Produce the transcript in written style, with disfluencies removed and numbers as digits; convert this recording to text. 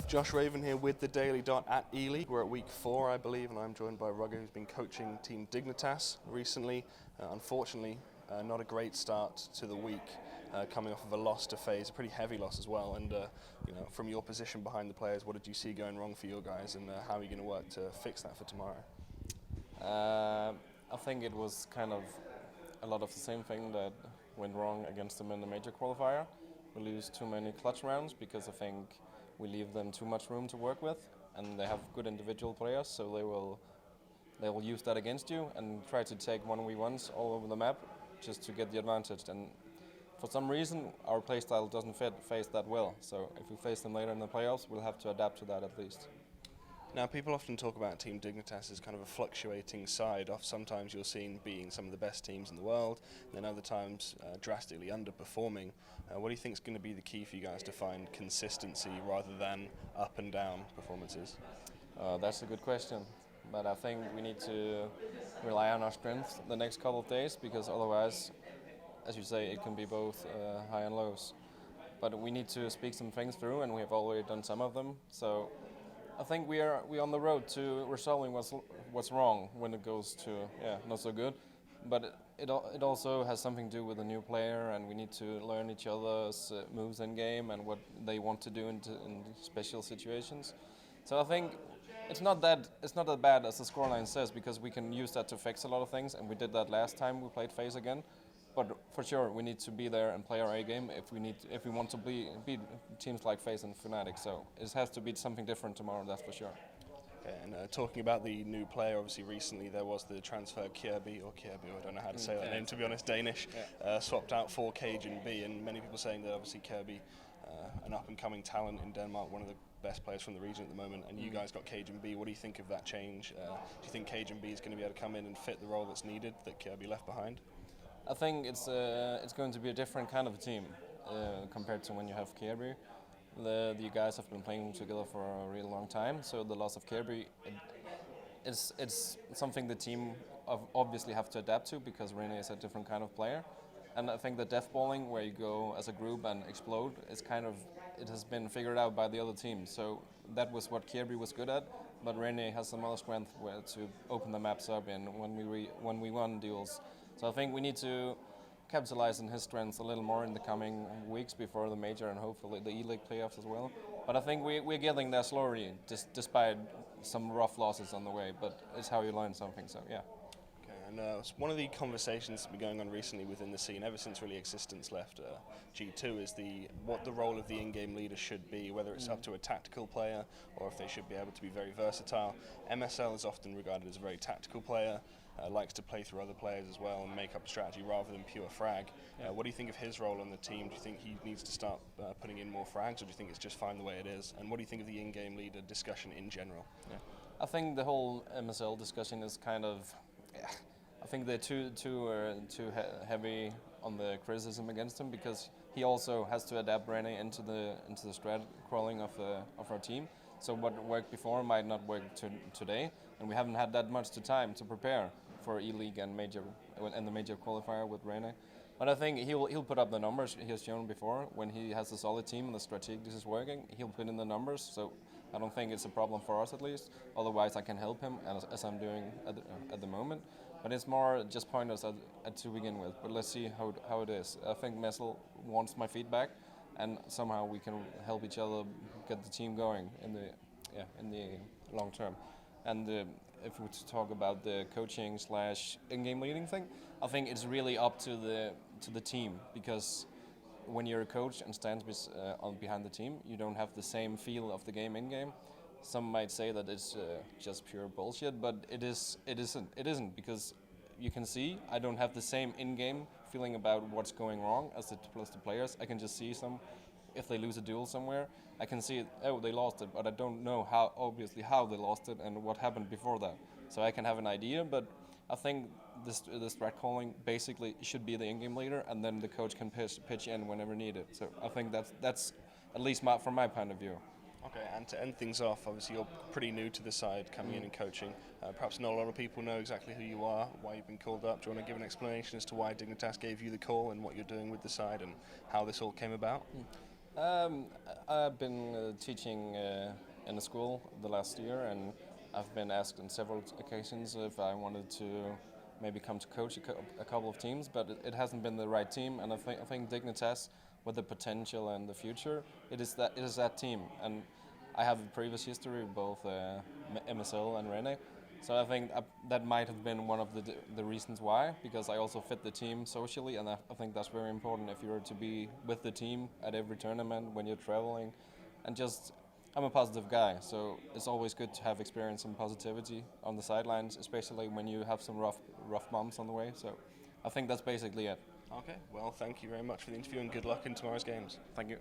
Josh Raven here with the Daily Dot at ELEAGUE. We're at week 4, I believe, and I'm joined by Ruggah, who's been coaching Team Dignitas recently. Unfortunately, not a great start to the week, coming off of a loss to FaZe, a pretty heavy loss as well. And from your position behind the players, what did you see going wrong for your guys, and how are you going to work to fix that for tomorrow? I think it was kind of a lot of the same thing that went wrong against them in the major qualifier. We lose too many clutch rounds because I think we leave them too much room to work with, and they have good individual players, so they will use that against you and try to take 1v1s all over the map just to get the advantage. And for some reason, our playstyle doesn't fit FaZe that well, so if we face them later in the playoffs, we'll have to adapt to that at least. Now, people often talk about Team Dignitas as kind of a fluctuating side. Sometimes you're seen being some of the best teams in the world, and then other times drastically underperforming. What do you think is going to be the key for you guys to find consistency rather than up and down performances? That's a good question, but I think we need to rely on our strengths the next couple of days, because otherwise, as you say, it can be both high and lows. But we need to speak some things through, and we have already done some of them. So I think we're on the road to resolving what's wrong when it goes to not so good, but it also has something to do with the new player, and we need to learn each other's moves in game and what they want to do in special situations. So I think it's not that bad as the scoreline says, because we can use that to fix a lot of things, and we did that last time we played FaZe again. But for sure, we need to be there and play our A game if we want to beat teams like FaZe and Fnatic. So it has to be something different tomorrow, that's for sure. Okay, and talking about the new player, obviously recently there was the transfer Kirby, I don't know how to say that name, to be honest, Danish, swapped out for cajunB, and many people saying that obviously Kirby, an up-and-coming talent in Denmark, one of the best players from the region at the moment, and you guys got cajunB. What do you think of that change? Do you think cajunB is going to be able to come in and fit the role that's needed that Kirby left behind? I think it's going to be a different kind of a team compared to when you have Kirby. The guys have been playing together for a really long time, so the loss of Kirby, it's something the team obviously have to adapt to, because Rene is a different kind of player. And I think the death balling, where you go as a group and explode, it has been figured out by the other team. So that was what Kirby was good at, but Rene has some other strength to open the maps up in when we won duels. So I think we need to capitalize on his strengths a little more in the coming weeks before the major and hopefully the ELEAGUE playoffs as well. But I think we're getting there slowly, despite some rough losses on the way. But it's how you learn something. So yeah. Okay, and one of the conversations that's been going on recently within the scene, ever since really Existence left G2, is what the role of the in-game leader should be, whether it's up to a tactical player or if they should be able to be very versatile. MSL is often regarded as a very tactical player, likes to play through other players as well and make up a strategy rather than pure frag. What do you think of his role on the team? Do you think he needs to start putting in more frags, or do you think it's just fine the way it is? And what do you think of the in-game leader discussion in general? Yeah. I think the whole MSL discussion is kind of... I think they're too heavy on the criticism against him, because he also has to adapt Rene into the strat crawling of our team. So what worked before might not work today, and we haven't had that much time to prepare for ELEAGUE and the major qualifier with Rene. But I think he'll put up the numbers he has shown before. When he has a solid team and the strategy is working, he'll put in the numbers. So I don't think it's a problem for us, at least. Otherwise, I can help him, as I'm doing at the moment. But it's more just pointers to begin with. But let's see how it is. I think Messel wants my feedback, and somehow we can help each other get the team going in the long term. And if we talk about the coaching / in-game leading thing, I think it's really up to the team, because when you're a coach and stands behind the team, you don't have the same feel of the game in-game. Some might say that it's just pure bullshit, but it isn't, because you can see I don't have the same in-game feeling about what's going wrong as the players. I can just see if they lose a duel somewhere, I can see, oh, they lost it, but I don't know how they lost it and what happened before that. So I can have an idea, but I think the strat calling basically should be the in-game leader, and then the coach can pitch in whenever needed. So I think that's at least from my point of view. Okay, and to end things off, obviously you're pretty new to the side, coming in and coaching. Perhaps not a lot of people know exactly who you are, why you've been called up. Do you want to give an explanation as to why Dignitas gave you the call and what you're doing with the side and how this all came about? Um, I've been teaching in a school the last year, and I've been asked on several occasions if I wanted to maybe come to coach a couple of teams, but it hasn't been the right team. And I think Dignitas, with the potential and the future, it is that team. And I have a previous history of both MSL and Rene, so I think that might have been one of the reasons why, because I also fit the team socially, and I think that's very important if you're to be with the team at every tournament when you're traveling, and just I'm a positive guy, so it's always good to have experience and positivity on the sidelines, especially when you have some rough bumps on the way. So I think that's basically it. Okay, well, thank you very much for the interview and good luck in tomorrow's games. Thank you.